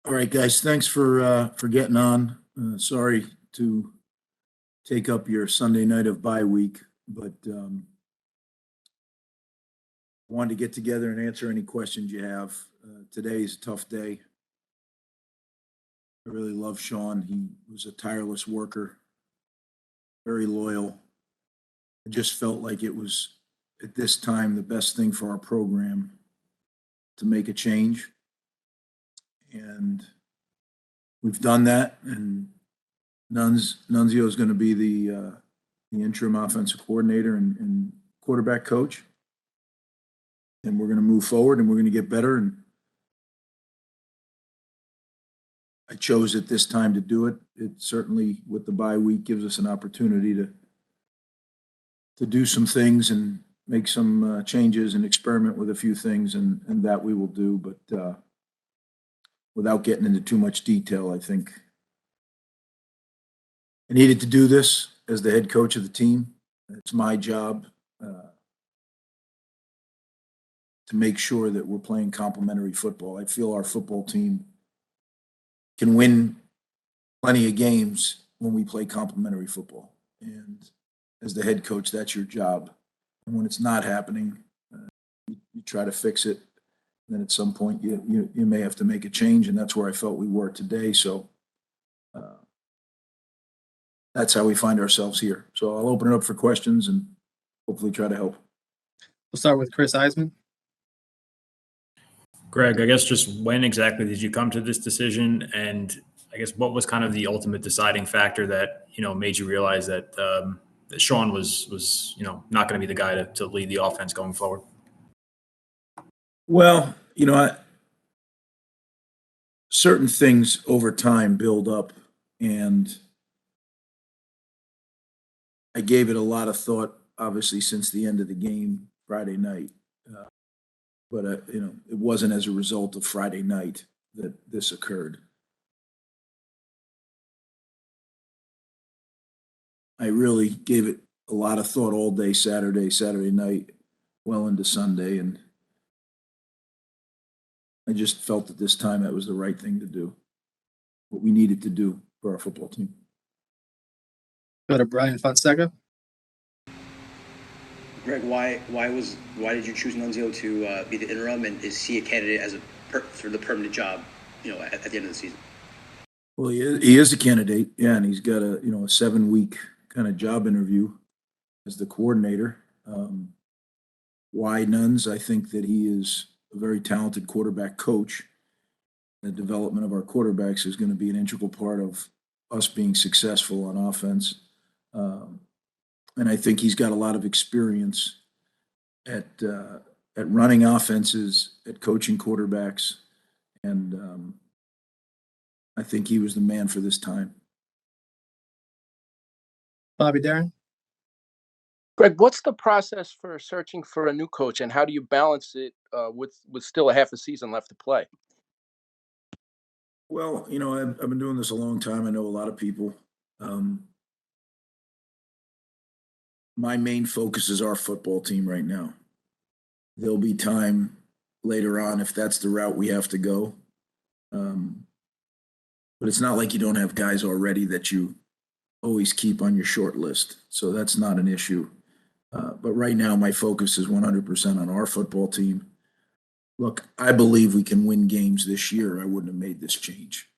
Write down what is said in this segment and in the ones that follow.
All right, guys, thanks for getting on. Sorry to take up your Sunday night of bye week, but wanted to get together and answer any questions you have. Today is a tough day. I really love Sean. He was a tireless worker, very loyal. I just felt like it was at this time the best thing for our program to make a change, and we've done that. And Nunzio is going to be the interim offensive coordinator and quarterback coach, and we're going to move forward and we're going to get better. And I chose at this time to do it. It certainly, with the bye week, gives us an opportunity to do some things and make some changes and experiment with a few things, and that we will do. But without getting into too much detail, I think I needed to do this as the head coach of the team. It's my job to make sure that we're playing complementary football. I feel our football team can win plenty of games when we play complementary football. And as the head coach, that's your job. And when it's not happening, you try to fix it. And then at some point, you may have to make a change, and that's where I felt we were today. So that's how we find ourselves here. So I'll open it up for questions and hopefully try to help. We'll start with Chris Eisman. Greg, I guess just when exactly did you come to this decision, and I guess what was kind of the ultimate deciding factor that made you realize that that Sean was not going to be the guy to lead the offense going forward? Well, certain things over time build up, and I gave it a lot of thought, obviously, since the end of the game Friday night. But it wasn't as a result of Friday night that this occurred. I really gave it a lot of thought all day Saturday night, well into Sunday, and I just felt at this time that was the right thing to do, what we needed to do for our football team. Go to Brian Fonseca. Greg, why did you choose Nunzio to be the interim, and is he a candidate for the permanent job, at the end of the season? Well, he is a candidate, yeah, and he's got a 7-week kind of job interview as the coordinator. Why Nuns? I think that he is a very talented quarterback coach. The development of our quarterbacks is going to be an integral part of us being successful on offense. And I think he's got a lot of experience at running offenses, at coaching quarterbacks, and I think he was the man for this time. Bobby Darren. Greg, what's the process for searching for a new coach, and how do you balance it with still a half a season left to play? Well, I've been doing this a long time. I know a lot of people. My main focus is our football team right now. There'll be time later on if that's the route we have to go. But it's not like you don't have guys already that you always keep on your short list. So that's not an issue. But right now, my focus is 100% on our football team. Look, I believe we can win games this year. I wouldn't have made this change.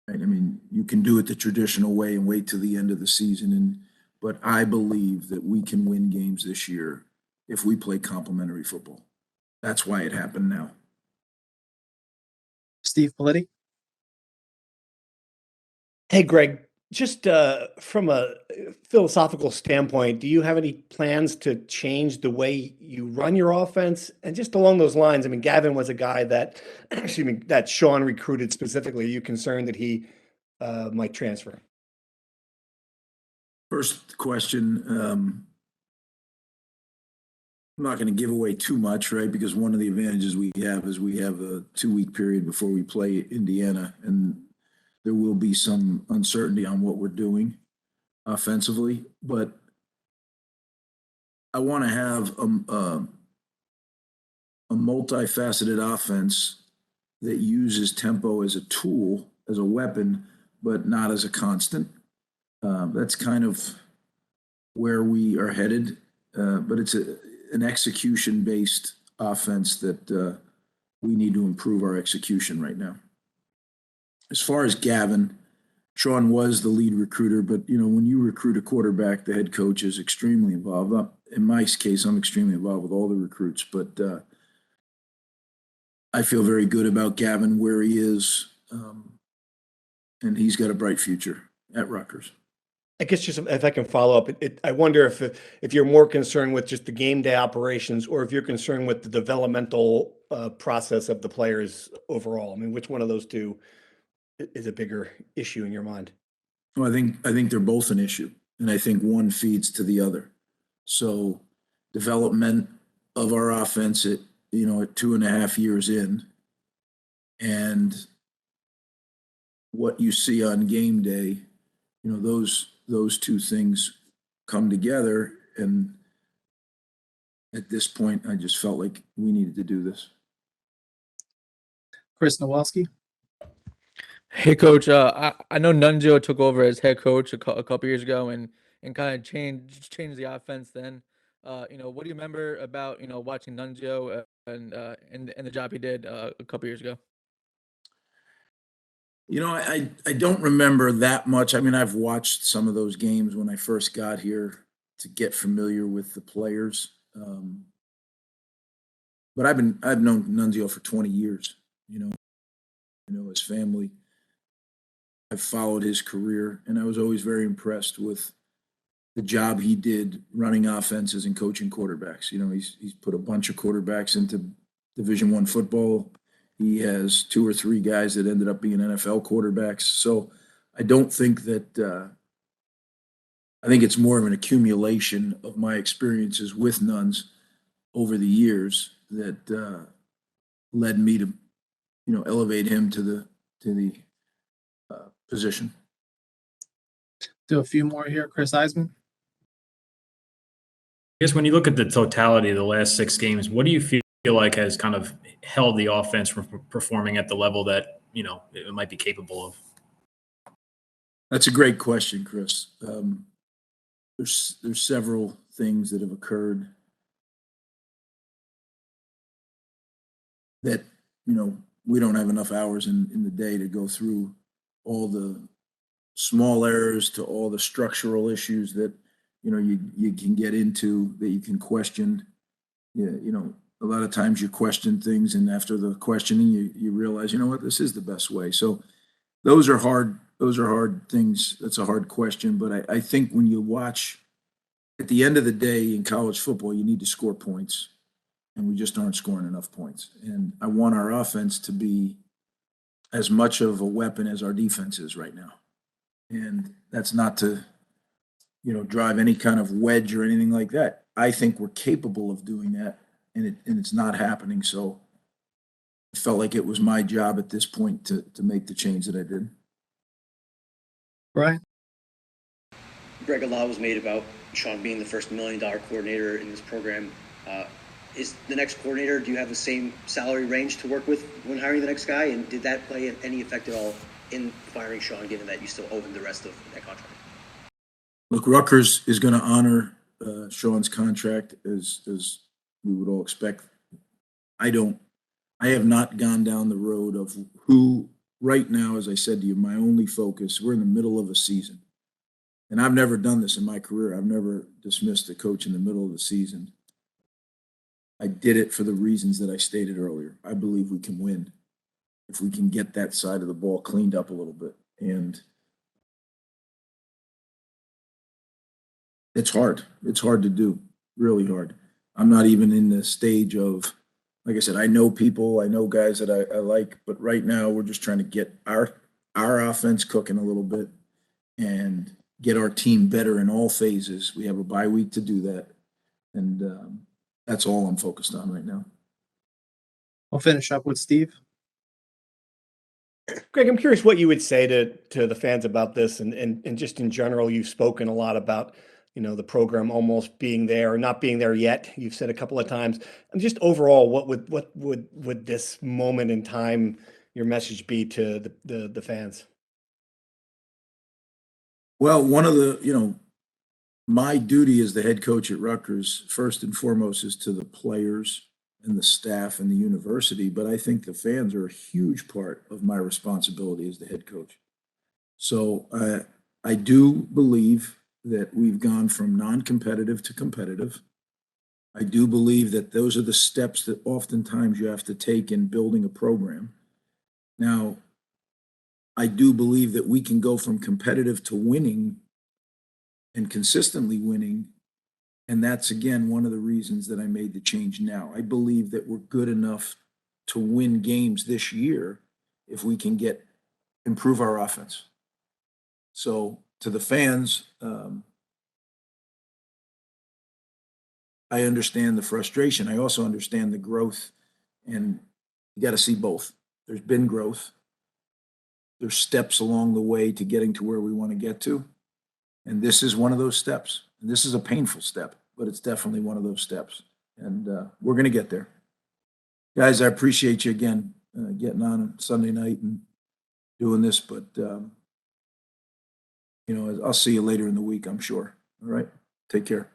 Right? I mean, you can do it the traditional way and wait till the end of the season. But I believe that we can win games this year if we play complementary football. That's why it happened now. Steve Politi. Hey, Greg, just from a philosophical standpoint, do you have any plans to change the way you run your offense? And just along those lines, I mean, Gavin was a guy that, that Sean recruited specifically. Are you concerned that he might transfer? First question, I'm not going to give away too much, right? Because one of the advantages we have is we have a 2-week period before we play Indiana, and there will be some uncertainty on what we're doing offensively. But I want to have a multifaceted offense that uses tempo as a tool, as a weapon, but not as a constant. That's kind of where we are headed. But it's an execution-based offense that we need to improve our execution right now. As far as Gavin, Sean was the lead recruiter, but when you recruit a quarterback, the head coach is extremely involved. In my case, I'm extremely involved with all the recruits, but I feel very good about Gavin where he is, and he's got a bright future at Rutgers. I guess just if I can follow up, I wonder if you're more concerned with just the game day operations or if you're concerned with the developmental process of the players overall. I mean, which one of those two is a bigger issue in your mind? Well, I think they're both an issue, and I think one feeds to the other. So, development of our offense at 2.5 years in, and what you see on game day, those two things come together. And at this point, I just felt like we needed to do this. Chris Nowalski. Hey, coach. I know Nunzio took over as head coach a couple years ago and kind of changed the offense. Then, what do you remember about watching Nunzio and the job he did a couple years ago? I don't remember that much. I mean, I've watched some of those games when I first got here to get familiar with the players. But I've known Nunzio for 20 years. His family. I've followed his career, and I was always very impressed with the job he did running offenses and coaching quarterbacks. He's put a bunch of quarterbacks into Division I football. He has 2 or 3 guys that ended up being NFL quarterbacks. So I don't think that I think it's more of an accumulation of my experiences with Nuns over the years that led me to elevate him to the position. Do a few more here. Chris Eisman. I guess when you look at the totality of the last 6 games, what do you feel like has kind of held the offense from performing at the level that it might be capable of? That's a great question, Chris. There's several things that have occurred that we don't have enough hours in the day to go through all the small errors to all the structural issues that you can get into, that you can question. A lot of times you question things, and after the questioning you realize, this is the best way. So those are hard things. That's a hard question, but I think when you watch, at the end of the day in college football, you need to score points, and we just aren't scoring enough points. And I want our offense to be as much of a weapon as our defense is right now. And that's not to, drive any kind of wedge or anything like that. I think we're capable of doing that, and it's not happening. So I felt like it was my job at this point to make the change that I did. Brian. Greg, a lot was made about Sean being the first $1 million coordinator in this program. Is the next coordinator, do you have the same salary range to work with when hiring the next guy? And did that play any effect at all in firing Sean, given that you still owe him the rest of that contract? Look, Rutgers is going to honor Sean's contract as we would all expect. I have not gone down the road of who right now, as I said to you, my only focus, we're in the middle of a season. And I've never done this in my career. I've never dismissed a coach in the middle of the season. I did it for the reasons that I stated earlier. I believe we can win if we can get that side of the ball cleaned up a little bit. And it's hard. It's hard to do, really hard. I'm not even in the stage of, like I said, I know people, I know guys that I like, but right now we're just trying to get our offense cooking a little bit and get our team better in all phases. We have a bye week to do that. And that's all I'm focused on right now. We'll finish up with Steve. Greg, I'm curious what you would say to the fans about this, and just in general, you've spoken a lot about the program almost being there or not being there yet. You've said a couple of times, and just overall, what would this moment in time your message be to the fans? Well, one of the, my duty as the head coach at Rutgers, first and foremost, is to the players and the staff and the university. But I think the fans are a huge part of my responsibility as the head coach. So I do believe that we've gone from non-competitive to competitive. I do believe that those are the steps that oftentimes you have to take in building a program. Now, I do believe that we can go from competitive to winning and consistently winning. And that's, again, one of the reasons that I made the change now. I believe that we're good enough to win games this year if we can improve our offense. So to the fans, I understand the frustration. I also understand the growth, and you got to see both. There's been growth. There's steps along the way to getting to where we want to get to. And this is one of those steps. And this is a painful step, but it's definitely one of those steps. And we're going to get there. Guys, I appreciate you again getting on Sunday night and doing this, but I'll see you later in the week, I'm sure. All right. Take care.